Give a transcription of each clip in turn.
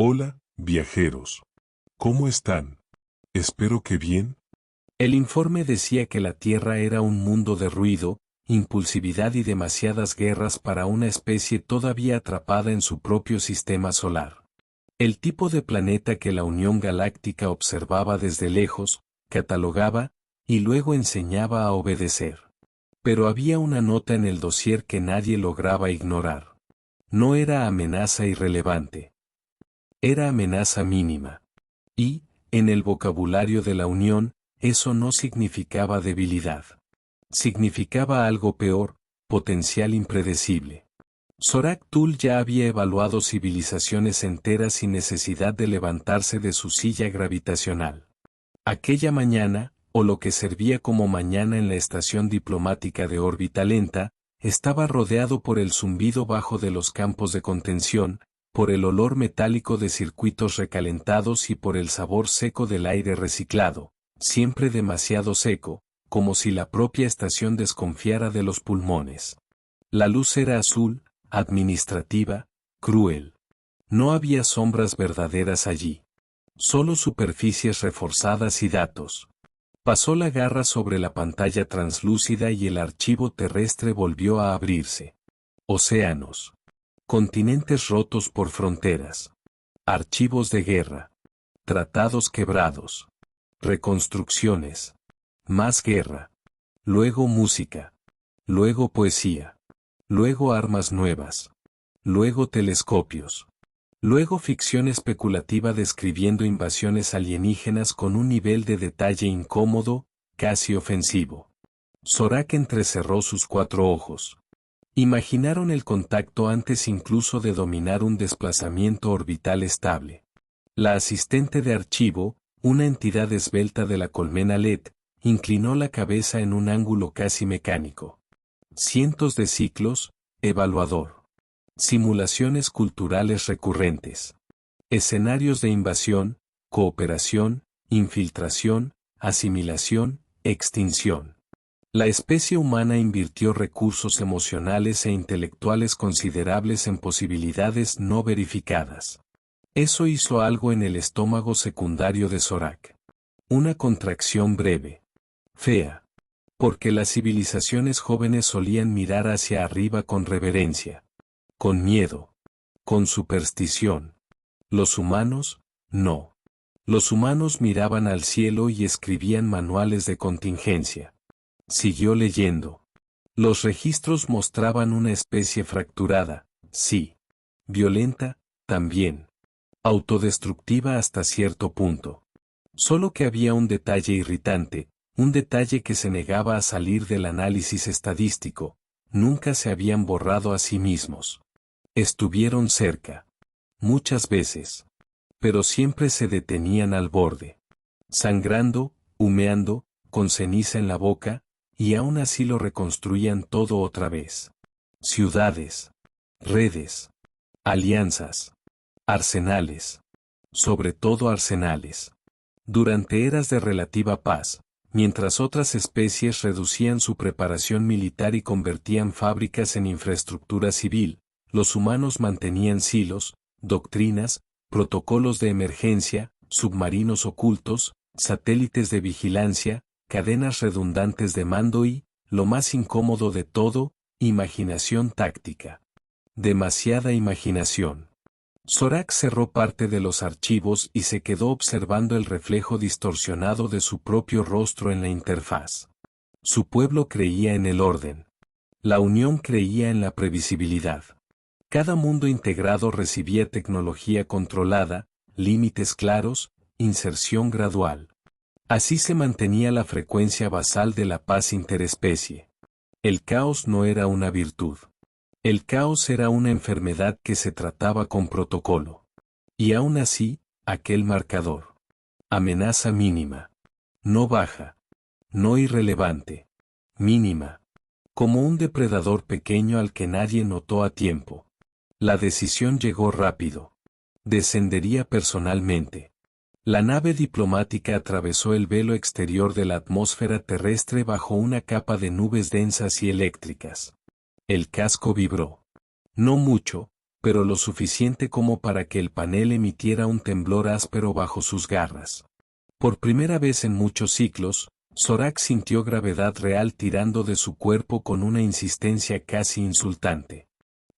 Hola, viajeros. ¿Cómo están? Espero que bien. El informe decía que la Tierra era un mundo de ruido, impulsividad y demasiadas guerras para una especie todavía atrapada en su propio sistema solar. El tipo de planeta que la Unión Galáctica observaba desde lejos, catalogaba, y luego enseñaba a obedecer. Pero había una nota en el dossier que nadie lograba ignorar. No era amenaza irrelevante. Era amenaza mínima. Y, en el vocabulario de la Unión, eso no significaba debilidad. Significaba algo peor, potencial impredecible. Zorak-Tul ya había evaluado civilizaciones enteras sin necesidad de levantarse de su silla gravitacional. Aquella mañana, o lo que servía como mañana en la estación diplomática de órbita lenta, estaba rodeado por el zumbido bajo de los campos de contención, por el olor metálico de circuitos recalentados y por el sabor seco del aire reciclado, siempre demasiado seco, como si la propia estación desconfiara de los pulmones. La luz era azul, administrativa, cruel. No había sombras verdaderas allí. Solo superficies reforzadas y datos. Pasó la garra sobre la pantalla translúcida y el archivo terrestre volvió a abrirse. Océanos. Continentes rotos por fronteras. Archivos de guerra. Tratados quebrados. Reconstrucciones. Más guerra. Luego música. Luego poesía. Luego armas nuevas. Luego telescopios. Luego ficción especulativa describiendo invasiones alienígenas con un nivel de detalle incómodo, casi ofensivo. Zorak entrecerró sus 4 ojos. Imaginaron el contacto antes incluso de dominar un desplazamiento orbital estable. La asistente de archivo, una entidad esbelta de la colmena LED, inclinó la cabeza en un ángulo casi mecánico. Cientos de ciclos, evaluador. Simulaciones culturales recurrentes. Escenarios de invasión, cooperación, infiltración, asimilación, extinción. La especie humana invirtió recursos emocionales e intelectuales considerables en posibilidades no verificadas. Eso hizo algo en el estómago secundario de Zorak. Una contracción breve. Fea. Porque las civilizaciones jóvenes solían mirar hacia arriba con reverencia. Con miedo. Con superstición. Los humanos, no. Los humanos miraban al cielo y escribían manuales de contingencia. Siguió leyendo. Los registros mostraban una especie fracturada, sí. Violenta, también. Autodestructiva hasta cierto punto. Solo que había un detalle irritante, un detalle que se negaba a salir del análisis estadístico. Nunca se habían borrado a sí mismos. Estuvieron cerca. Muchas veces. Pero siempre se detenían al borde. Sangrando, humeando, con ceniza en la boca, y aún así lo reconstruían todo otra vez. Ciudades. Redes. Alianzas. Arsenales. Sobre todo arsenales. Durante eras de relativa paz, mientras otras especies reducían su preparación militar y convertían fábricas en infraestructura civil, los humanos mantenían silos, doctrinas, protocolos de emergencia, submarinos ocultos, satélites de vigilancia, cadenas redundantes de mando y, lo más incómodo de todo, imaginación táctica. Demasiada imaginación. Zorak cerró parte de los archivos y se quedó observando el reflejo distorsionado de su propio rostro en la interfaz. Su pueblo creía en el orden. La Unión creía en la previsibilidad. Cada mundo integrado recibía tecnología controlada, límites claros, inserción gradual. Así se mantenía la frecuencia basal de la paz interespecie. El caos no era una virtud. El caos era una enfermedad que se trataba con protocolo. Y aún así, aquel marcador. Amenaza mínima. No baja. No irrelevante. Mínima. Como un depredador pequeño al que nadie notó a tiempo. La decisión llegó rápido. Descendería personalmente. La nave diplomática atravesó el velo exterior de la atmósfera terrestre bajo una capa de nubes densas y eléctricas. El casco vibró. No mucho, pero lo suficiente como para que el panel emitiera un temblor áspero bajo sus garras. Por primera vez en muchos ciclos, Zorak sintió gravedad real tirando de su cuerpo con una insistencia casi insultante.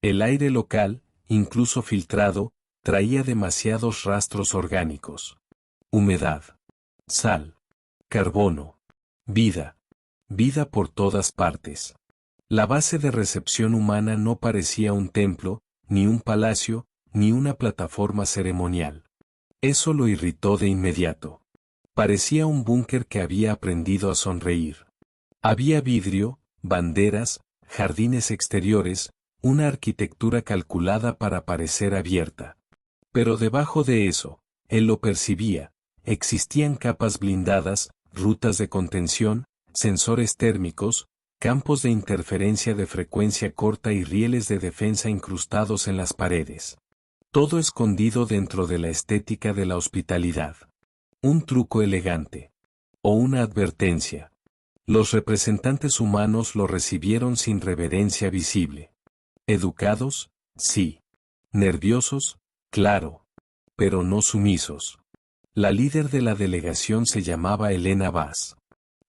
El aire local, incluso filtrado, traía demasiados rastros orgánicos. Humedad, sal, carbono, vida, vida por todas partes. La base de recepción humana no parecía un templo, ni un palacio, ni una plataforma ceremonial. Eso lo irritó de inmediato. Parecía un búnker que había aprendido a sonreír. Había vidrio, banderas, jardines exteriores, una arquitectura calculada para parecer abierta. Pero debajo de eso, él lo percibía, existían capas blindadas, rutas de contención, sensores térmicos, campos de interferencia de frecuencia corta y rieles de defensa incrustados en las paredes. Todo escondido dentro de la estética de la hospitalidad. Un truco elegante. O una advertencia. Los representantes humanos lo recibieron sin reverencia visible. Educados, sí. Nerviosos, claro. Pero no sumisos. La líder de la delegación se llamaba Elena Vaz.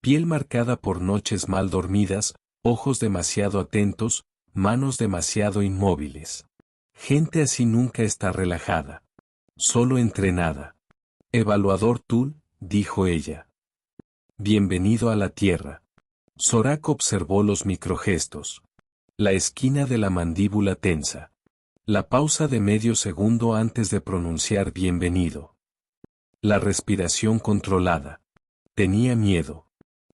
Piel marcada por noches mal dormidas, ojos demasiado atentos, manos demasiado inmóviles. Gente así nunca está relajada. Solo entrenada. Evaluador Tull, dijo ella. Bienvenido a la Tierra. Zorak observó los microgestos. La esquina de la mandíbula tensa. La pausa de medio segundo antes de pronunciar bienvenido. La respiración controlada. Tenía miedo.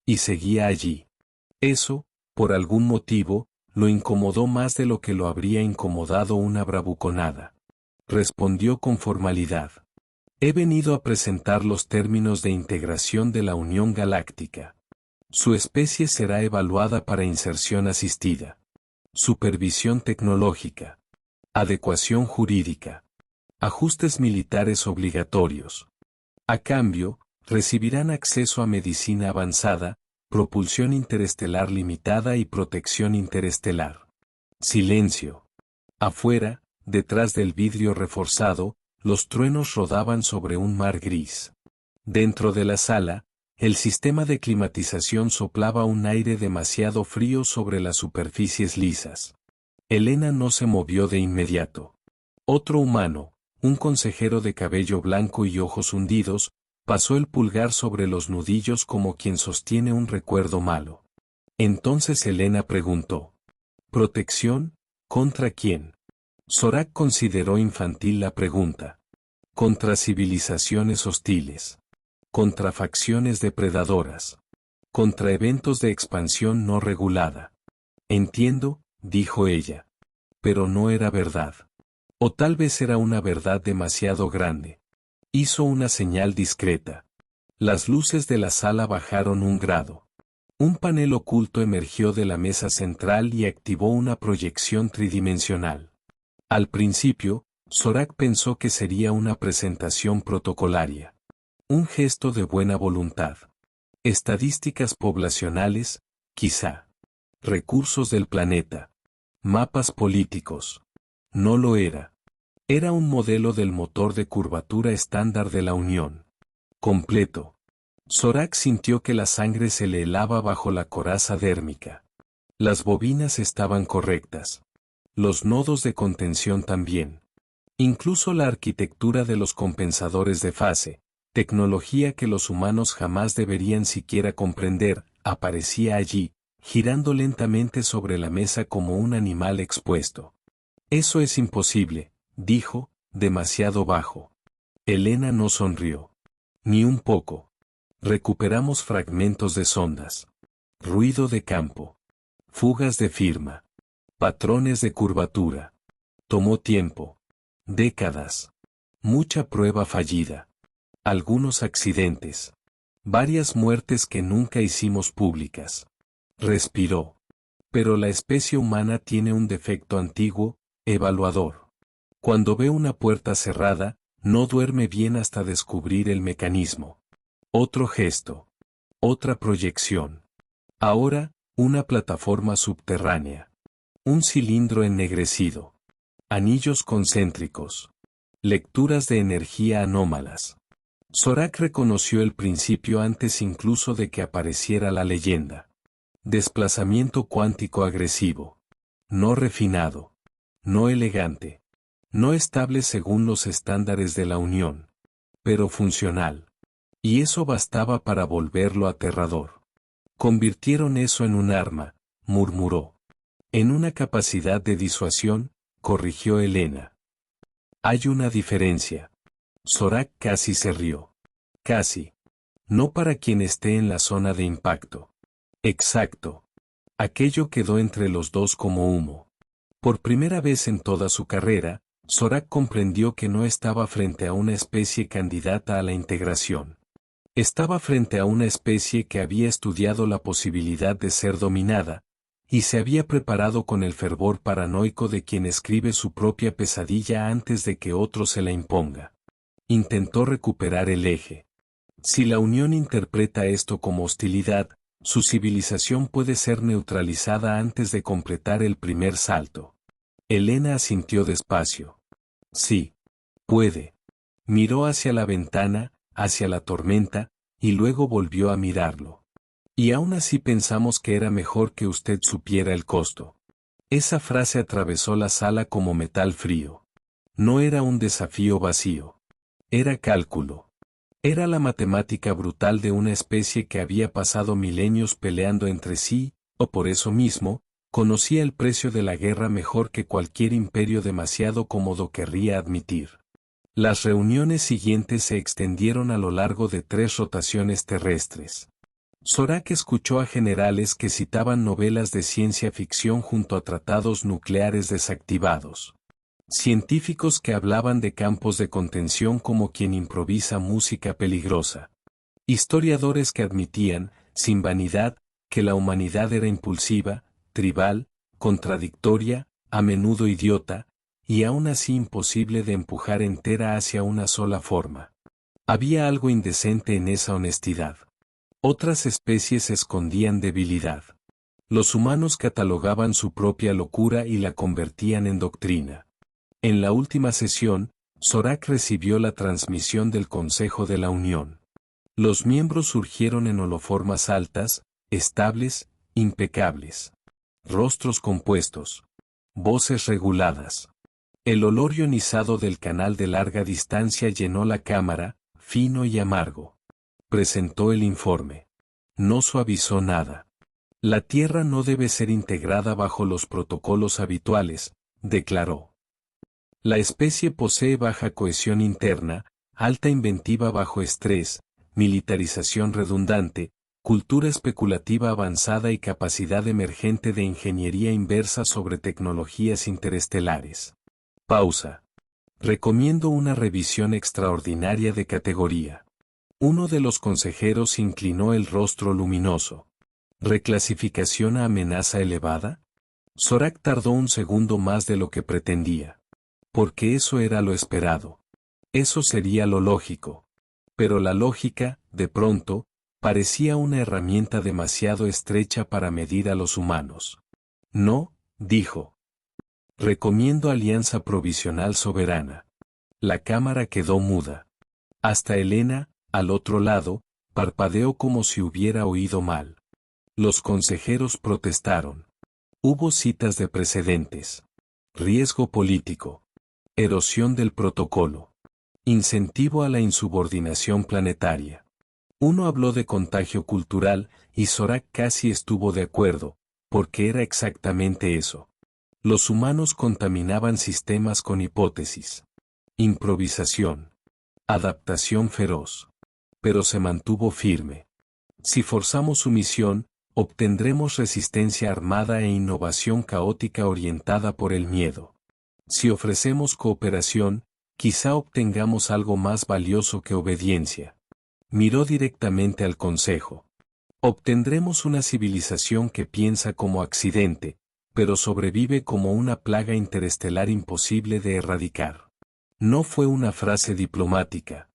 Y seguía allí. Eso, por algún motivo, lo incomodó más de lo que lo habría incomodado una bravuconada. Respondió con formalidad. He venido a presentar los términos de integración de la Unión Galáctica. Su especie será evaluada para inserción asistida. Supervisión tecnológica. Adecuación jurídica. Ajustes militares obligatorios. A cambio, recibirán acceso a medicina avanzada, propulsión interestelar limitada y protección interestelar. Silencio. Afuera, detrás del vidrio reforzado, los truenos rodaban sobre un mar gris. Dentro de la sala, el sistema de climatización soplaba un aire demasiado frío sobre las superficies lisas. Elena no se movió de inmediato. Otro humano, un consejero de cabello blanco y ojos hundidos, pasó el pulgar sobre los nudillos como quien sostiene un recuerdo malo. Entonces Elena preguntó. ¿Protección? ¿Contra quién? Zorak consideró infantil la pregunta. Contra civilizaciones hostiles. Contra facciones depredadoras. Contra eventos de expansión no regulada. Entiendo, dijo ella. Pero no era verdad. O tal vez era una verdad demasiado grande. Hizo una señal discreta. Las luces de la sala bajaron 1 grado. Un panel oculto emergió de la mesa central y activó una proyección tridimensional. Al principio, Zorak pensó que sería una presentación protocolaria. Un gesto de buena voluntad. Estadísticas poblacionales, quizá. Recursos del planeta. Mapas políticos. No lo era. Era un modelo del motor de curvatura estándar de la Unión. Completo. Zorak sintió que la sangre se le helaba bajo la coraza dérmica. Las bobinas estaban correctas. Los nodos de contención también. Incluso la arquitectura de los compensadores de fase, tecnología que los humanos jamás deberían siquiera comprender, aparecía allí, girando lentamente sobre la mesa como un animal expuesto. Eso es imposible, dijo, demasiado bajo. Elena no sonrió. Ni un poco. Recuperamos fragmentos de sondas. Ruido de campo. Fugas de firma. Patrones de curvatura. Tomó tiempo. Décadas. Mucha prueba fallida. Algunos accidentes. Varias muertes que nunca hicimos públicas. Respiró. Pero la especie humana tiene un defecto antiguo, evaluador. Cuando ve una puerta cerrada, no duerme bien hasta descubrir el mecanismo. Otro gesto. Otra proyección. Ahora, una plataforma subterránea. Un cilindro ennegrecido. Anillos concéntricos. Lecturas de energía anómalas. Zorak reconoció el principio antes incluso de que apareciera la leyenda. Desplazamiento cuántico agresivo. No refinado. No elegante. No estable según los estándares de la Unión. Pero funcional. Y eso bastaba para volverlo aterrador. Convirtieron eso en un arma, murmuró. En una capacidad de disuasión, corrigió Elena. Hay una diferencia. Zorak casi se rió. Casi. No para quien esté en la zona de impacto. Exacto. Aquello quedó entre los dos como humo. Por primera vez en toda su carrera, Zorak comprendió que no estaba frente a una especie candidata a la integración. Estaba frente a una especie que había estudiado la posibilidad de ser dominada, y se había preparado con el fervor paranoico de quien escribe su propia pesadilla antes de que otro se la imponga. Intentó recuperar el eje. Si la Unión interpreta esto como hostilidad, su civilización puede ser neutralizada antes de completar el primer salto. Elena asintió despacio. Sí. Puede. Miró hacia la ventana, hacia la tormenta, y luego volvió a mirarlo. Y aún así pensamos que era mejor que usted supiera el costo. Esa frase atravesó la sala como metal frío. No era un desafío vacío. Era cálculo. Era la matemática brutal de una especie que había pasado milenios peleando entre sí, o por eso mismo, conocía el precio de la guerra mejor que cualquier imperio demasiado cómodo querría admitir. Las reuniones siguientes se extendieron a lo largo de 3 rotaciones terrestres. Zorak escuchó a generales que citaban novelas de ciencia ficción junto a tratados nucleares desactivados. Científicos que hablaban de campos de contención como quien improvisa música peligrosa. Historiadores que admitían, sin vanidad, que la humanidad era impulsiva, tribal, contradictoria, a menudo idiota, y aún así imposible de empujar entera hacia una sola forma. Había algo indecente en esa honestidad. Otras especies escondían debilidad. Los humanos catalogaban su propia locura y la convertían en doctrina. En la última sesión, Zorak recibió la transmisión del Consejo de la Unión. Los miembros surgieron en holoformas altas, estables, impecables. Rostros compuestos. Voces reguladas. El olor ionizado del canal de larga distancia llenó la cámara, fino y amargo. Presentó el informe. No suavizó nada. La Tierra no debe ser integrada bajo los protocolos habituales, declaró. La especie posee baja cohesión interna, alta inventiva bajo estrés, militarización redundante, cultura especulativa avanzada y capacidad emergente de ingeniería inversa sobre tecnologías interestelares. Pausa. Recomiendo una revisión extraordinaria de categoría. Uno de los consejeros inclinó el rostro luminoso. ¿Reclasificación a amenaza elevada? Zorak tardó un segundo más de lo que pretendía. Porque eso era lo esperado. Eso sería lo lógico. Pero la lógica, de pronto, parecía una herramienta demasiado estrecha para medir a los humanos. No, dijo. Recomiendo alianza provisional soberana. La cámara quedó muda. Hasta Elena, al otro lado, parpadeó como si hubiera oído mal. Los consejeros protestaron. Hubo citas de precedentes. Riesgo político. Erosión del protocolo. Incentivo a la insubordinación planetaria. Uno habló de contagio cultural, y Zorak casi estuvo de acuerdo, porque era exactamente eso. Los humanos contaminaban sistemas con hipótesis. Improvisación. Adaptación feroz. Pero se mantuvo firme. Si forzamos su misión, obtendremos resistencia armada e innovación caótica orientada por el miedo. Si ofrecemos cooperación, quizá obtengamos algo más valioso que obediencia. Miró directamente al Consejo. Obtendremos una civilización que piensa como accidente, pero sobrevive como una plaga interestelar imposible de erradicar. No fue una frase diplomática.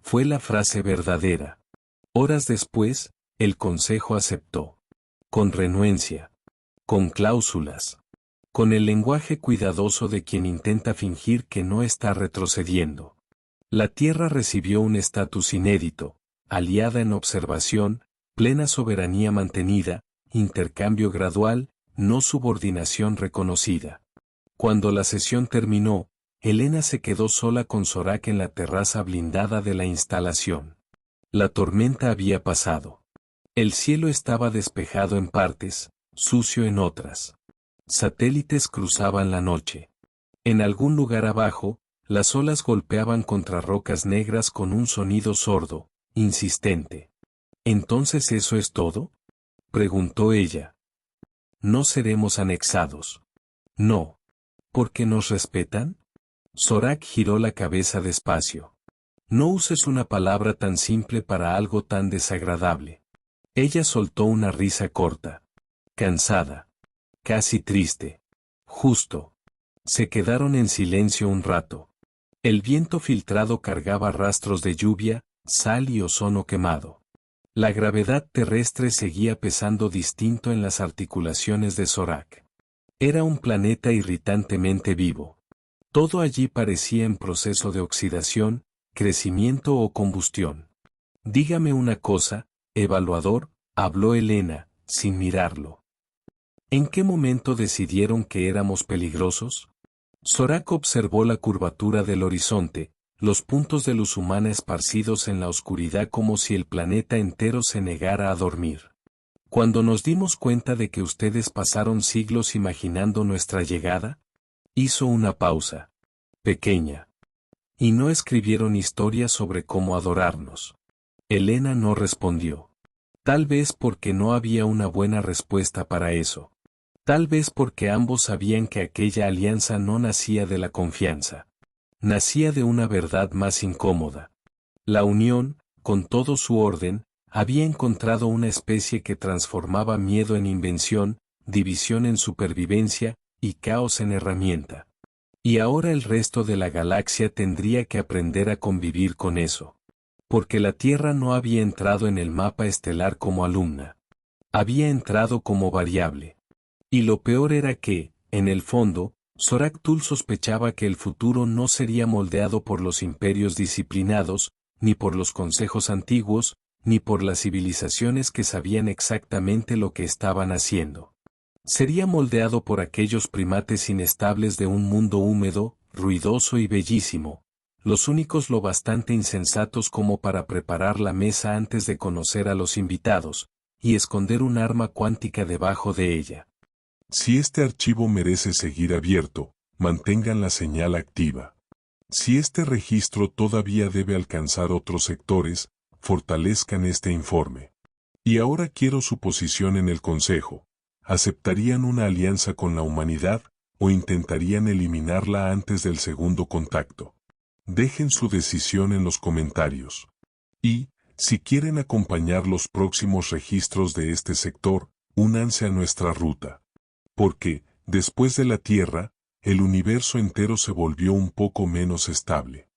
Fue la frase verdadera. Horas después, el Consejo aceptó. Con renuencia. Con cláusulas. con el lenguaje cuidadoso de quien intenta fingir que no está retrocediendo. La Tierra recibió un estatus inédito, aliada en observación, plena soberanía mantenida, intercambio gradual, no subordinación reconocida. Cuando la sesión terminó, Elena se quedó sola con Zorak en la terraza blindada de la instalación. La tormenta había pasado. El cielo estaba despejado en partes, sucio en otras. Satélites cruzaban la noche. En algún lugar abajo, las olas golpeaban contra rocas negras con un sonido sordo, insistente. ¿Entonces eso es todo?, preguntó ella. ¿No seremos anexados? No. ¿Por qué nos respetan? Zorak giró la cabeza despacio. No uses una palabra tan simple para algo tan desagradable. Ella soltó una risa corta. Cansada. Casi triste. Justo. Se quedaron en silencio un rato. El viento filtrado cargaba rastros de lluvia, sal y ozono quemado. La gravedad terrestre seguía pesando distinto en las articulaciones de Zorak. Era un planeta irritantemente vivo. Todo allí parecía en proceso de oxidación, crecimiento o combustión. Dígame una cosa, evaluador, habló Elena, sin mirarlo. ¿En qué momento decidieron que éramos peligrosos? Zorak observó la curvatura del horizonte, los puntos de luz humana esparcidos en la oscuridad como si el planeta entero se negara a dormir. Cuando nos dimos cuenta de que ustedes pasaron siglos imaginando nuestra llegada, hizo una pausa. Pequeña. Y no escribieron historias sobre cómo adorarnos. Elena no respondió. Tal vez porque no había una buena respuesta para eso. Tal vez porque ambos sabían que aquella alianza no nacía de la confianza. Nacía de una verdad más incómoda. La unión, con todo su orden, había encontrado una especie que transformaba miedo en invención, división en supervivencia, y caos en herramienta. Y ahora el resto de la galaxia tendría que aprender a convivir con eso. Porque la Tierra no había entrado en el mapa estelar como alumna. Había entrado como variable. Y lo peor era que, en el fondo, Zorak Tul sospechaba que el futuro no sería moldeado por los imperios disciplinados, ni por los consejos antiguos, ni por las civilizaciones que sabían exactamente lo que estaban haciendo. Sería moldeado por aquellos primates inestables de un mundo húmedo, ruidoso y bellísimo, los únicos lo bastante insensatos como para preparar la mesa antes de conocer a los invitados, y esconder un arma cuántica debajo de ella. Si este archivo merece seguir abierto, mantengan la señal activa. Si este registro todavía debe alcanzar otros sectores, fortalezcan este informe. Y ahora quiero su posición en el Consejo. ¿Aceptarían una alianza con la humanidad o intentarían eliminarla antes del segundo contacto? Dejen su decisión en los comentarios. Y, si quieren acompañar los próximos registros de este sector, únanse a nuestra ruta. Porque, después de la Tierra, el universo entero se volvió un poco menos estable.